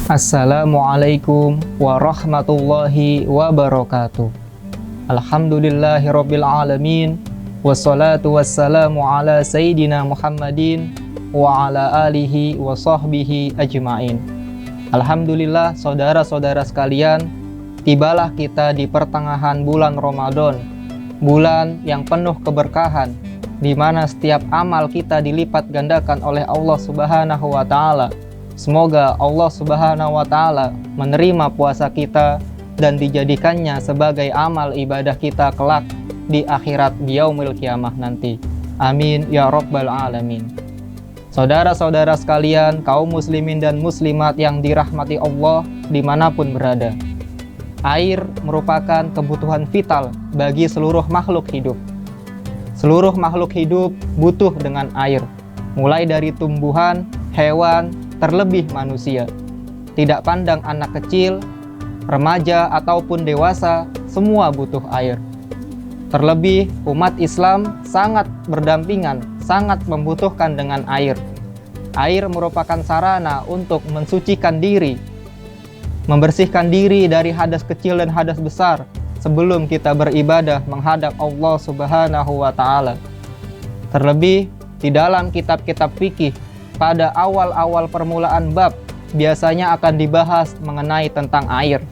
Assalamualaikum warahmatullahi wabarakatuh. Alhamdulillahirabbil alamin, wassalatu wassalamu ala sayyidina Muhammadin wa ala alihi wa sahbihi ajmain. Alhamdulillah, saudara-saudara sekalian, tibalah kita di pertengahan bulan Ramadan, bulan yang penuh keberkahan, di mana setiap amal kita dilipat gandakan oleh Allah Subhanahu wa taala. Semoga Allah Subhanahu wa taala menerima puasa kita dan dijadikannya sebagai amal ibadah kita kelak di akhirat di yaumil kiamah nanti. Amin ya rabbal alamin. Saudara-saudara sekalian, kaum muslimin dan muslimat yang dirahmati Allah dimanapun berada, air merupakan kebutuhan vital bagi seluruh makhluk hidup. Seluruh makhluk hidup butuh dengan air, mulai dari tumbuhan, hewan, terlebih manusia. Tidak pandang anak kecil, remaja ataupun dewasa, semua butuh air. Terlebih umat Islam sangat berdampingan, sangat membutuhkan dengan air. Air merupakan sarana untuk mensucikan diri, membersihkan diri dari hadas kecil dan hadas besar sebelum kita beribadah menghadap Allah Subhanahu wa taala. Terlebih di dalam kitab-kitab fikih, pada awal-awal permulaan bab biasanya akan dibahas mengenai tentang air.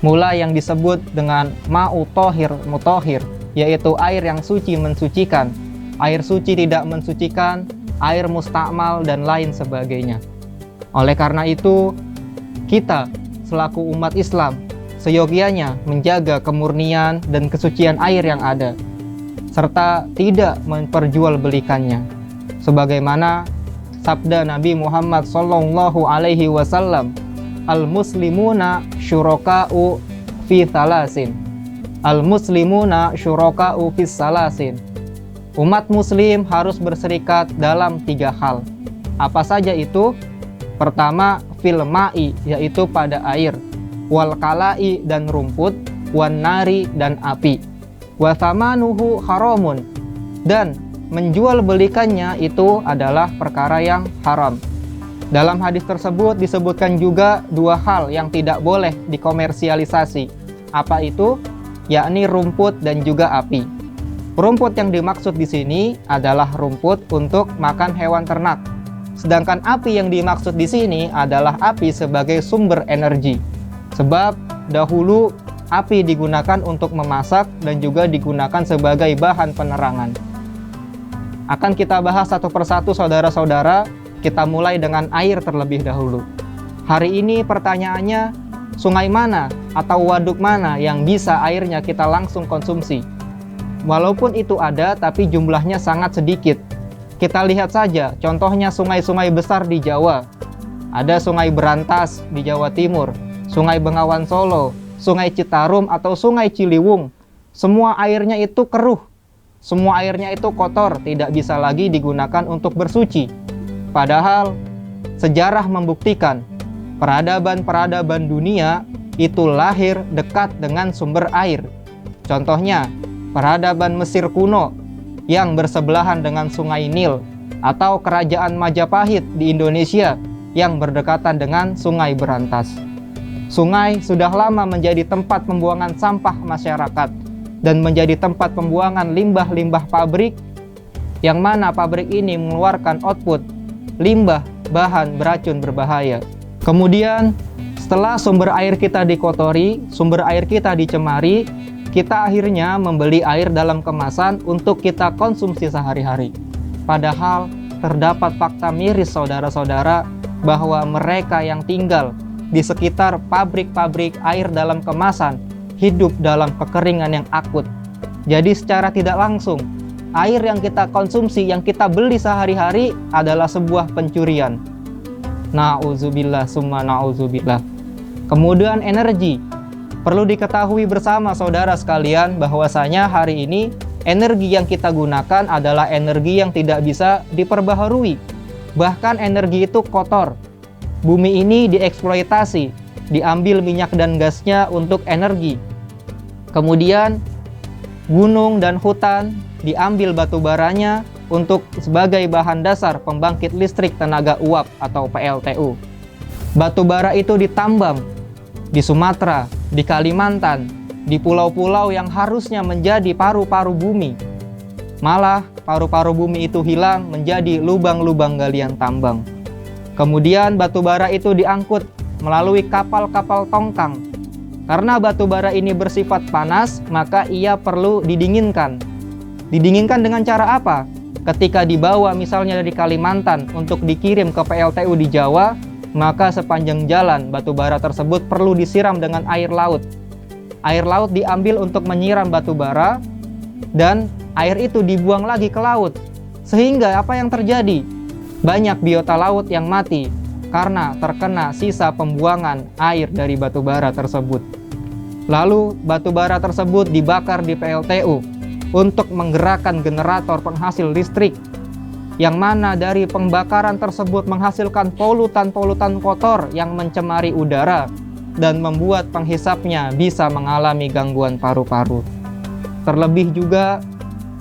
Mulai yang disebut dengan ma'u tohir mutohir, yaitu air yang suci mensucikan, air suci tidak mensucikan, air mustakmal, dan lain sebagainya. Oleh karena itu, kita selaku umat Islam seyogianya menjaga kemurnian dan kesucian air yang ada, serta tidak memperjualbelikannya. Sebagaimana sabda Nabi Muhammad sallallahu alaihi wasallam, al-muslimuna syuraka'u fi thalasin. Al-muslimuna syuraka'u fi salasin. Umat muslim harus berserikat dalam 3 hal. Apa saja itu? Pertama, fil ma'i, yaitu pada air, wal kala'i, dan rumput, wan nari, dan api, wa thamanuhu haramun, dan menjual belikannya itu adalah perkara yang haram. Dalam hadis tersebut disebutkan juga 2 hal yang tidak boleh dikomersialisasi. Apa itu? Yakni rumput dan juga api. Rumput yang dimaksud di sini adalah rumput untuk makan hewan ternak. Sedangkan api yang dimaksud di sini adalah api sebagai sumber energi. Sebab dahulu api digunakan untuk memasak dan juga digunakan sebagai bahan penerangan. Akan kita bahas satu persatu saudara-saudara. Kita mulai dengan air terlebih dahulu. Hari ini pertanyaannya, sungai mana atau waduk mana yang bisa airnya kita langsung konsumsi? Walaupun itu ada, tapi jumlahnya sangat sedikit. Kita lihat saja contohnya sungai-sungai besar di Jawa. Ada Sungai Berantas di Jawa Timur, Sungai Bengawan Solo, Sungai Citarum atau Sungai Ciliwung. Semua airnya itu keruh. Semua airnya itu kotor, tidak bisa lagi digunakan untuk bersuci. Padahal sejarah membuktikan peradaban-peradaban dunia itu lahir dekat dengan sumber air. Contohnya, peradaban Mesir kuno yang bersebelahan dengan Sungai Nil, atau kerajaan Majapahit di Indonesia yang berdekatan dengan Sungai Berantas. Sungai sudah lama menjadi tempat pembuangan sampah masyarakat dan menjadi tempat pembuangan limbah-limbah pabrik, yang mana pabrik ini mengeluarkan output limbah bahan beracun berbahaya. Kemudian setelah sumber air kita dikotori, sumber air kita dicemari, kita akhirnya membeli air dalam kemasan untuk kita konsumsi sehari-hari. Padahal terdapat fakta miris saudara-saudara bahwa mereka yang tinggal di sekitar pabrik-pabrik air dalam kemasan hidup dalam kekeringan yang akut. Jadi secara tidak langsung, air yang kita konsumsi, yang kita beli sehari-hari adalah sebuah pencurian. Na'udzubillah summa na'udzubillah. Kemudian energi. Perlu diketahui bersama saudara sekalian bahwasanya hari ini energi yang kita gunakan adalah energi yang tidak bisa diperbaharui. Bahkan energi itu kotor. Bumi ini dieksploitasi, diambil minyak dan gasnya untuk energi. Kemudian gunung dan hutan diambil batu baranya untuk sebagai bahan dasar pembangkit listrik tenaga uap atau PLTU. Batu bara itu ditambang di Sumatera, di Kalimantan, di pulau-pulau yang harusnya menjadi paru-paru bumi. Malah paru-paru bumi itu hilang menjadi lubang-lubang galian tambang. Kemudian batu bara itu diangkut melalui kapal-kapal tongkang. Karena batu bara ini bersifat panas, maka ia perlu didinginkan. Didinginkan dengan cara apa? Ketika dibawa misalnya dari Kalimantan untuk dikirim ke PLTU di Jawa, maka sepanjang jalan batu bara tersebut perlu disiram dengan air laut. Air laut diambil untuk menyiram batu bara dan air itu dibuang lagi ke laut. Sehingga apa yang terjadi? Banyak biota laut yang mati karena terkena sisa pembuangan air dari batu bara tersebut. Lalu batu bara tersebut dibakar di PLTU untuk menggerakkan generator penghasil listrik, yang mana dari pembakaran tersebut menghasilkan polutan-polutan kotor yang mencemari udara dan membuat penghisapnya bisa mengalami gangguan paru-paru. Terlebih juga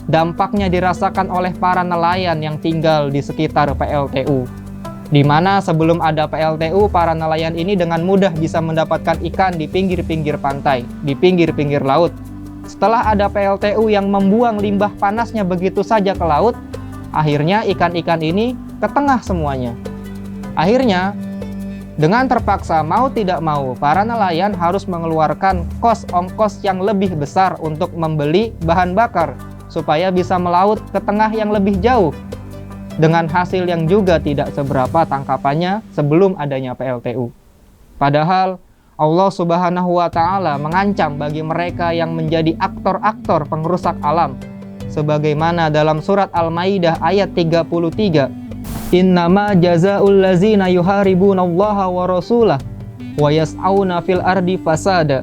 dampaknya dirasakan oleh para nelayan yang tinggal di sekitar PLTU, di mana sebelum ada PLTU, para nelayan ini dengan mudah bisa mendapatkan ikan di pinggir-pinggir pantai, di pinggir-pinggir laut. Setelah ada PLTU yang membuang limbah panasnya begitu saja ke laut, akhirnya ikan-ikan ini ke tengah semuanya. Akhirnya, dengan terpaksa mau tidak mau, para nelayan harus mengeluarkan ongkos yang lebih besar untuk membeli bahan bakar, supaya bisa melaut ke tengah yang lebih jauh, dengan hasil yang juga tidak seberapa tangkapannya sebelum adanya PLTU. Padahal Allah Subhanahu wa Ta'ala mengancam bagi mereka yang menjadi aktor-aktor pengrusak alam, sebagaimana dalam surat Al-Maidah ayat 33, innama jazaa'ul ladzina yuharibunallaha wa rasulah wa yas'auna fil ardi fasada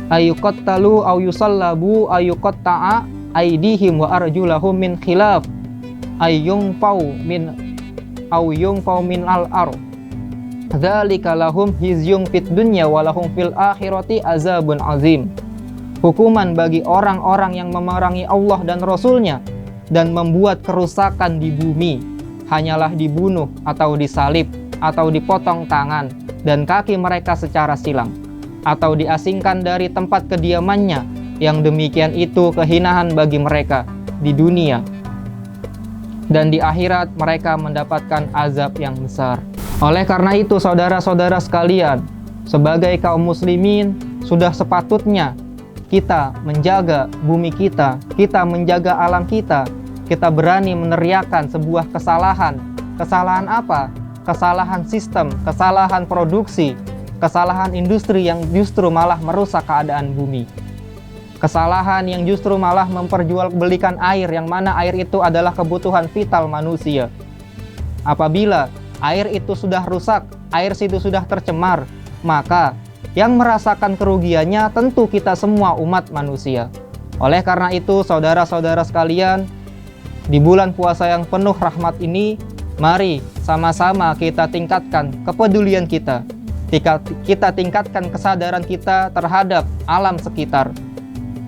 ayyuqattalu aw yusallabu ayyuqatta'a aydihim wa arjulahum min khilaf ayyunfau min al-ard dzalika lahum hizyun fid dunya wa lahum fil akhirati azabun azim. Hukuman bagi orang-orang yang memerangi Allah dan Rasul-Nya dan membuat kerusakan di bumi hanyalah dibunuh atau disalib atau dipotong tangan dan kaki mereka secara silang, atau diasingkan dari tempat kediamannya, yang demikian itu kehinaan bagi mereka di dunia, dan di akhirat mereka mendapatkan azab yang besar. Oleh karena itu, saudara-saudara sekalian, sebagai kaum muslimin, sudah sepatutnya kita menjaga bumi kita menjaga alam kita berani meneriakkan sebuah kesalahan. Kesalahan apa? Kesalahan sistem, kesalahan produksi, kesalahan industri yang justru malah merusak keadaan bumi. Kesalahan yang justru malah memperjualbelikan air, yang mana air itu adalah kebutuhan vital manusia. Apabila air itu sudah rusak, air itu sudah tercemar, maka yang merasakan kerugiannya tentu kita semua umat manusia. Oleh karena itu, saudara-saudara sekalian, di bulan puasa yang penuh rahmat ini, mari sama-sama kita tingkatkan kepedulian kita. Kita tingkatkan kesadaran kita terhadap alam sekitar.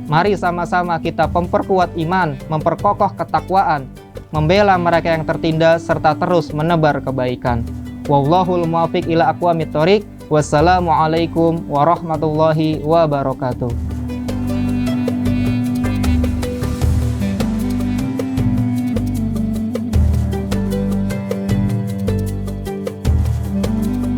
Mari sama-sama kita memperkuat iman, memperkokoh ketakwaan, membela mereka yang tertindas, serta terus menebar kebaikan. Wallahul muwaffiq ila aqwamit thoriq. Wassalamualaikum warahmatullahi wabarakatuh.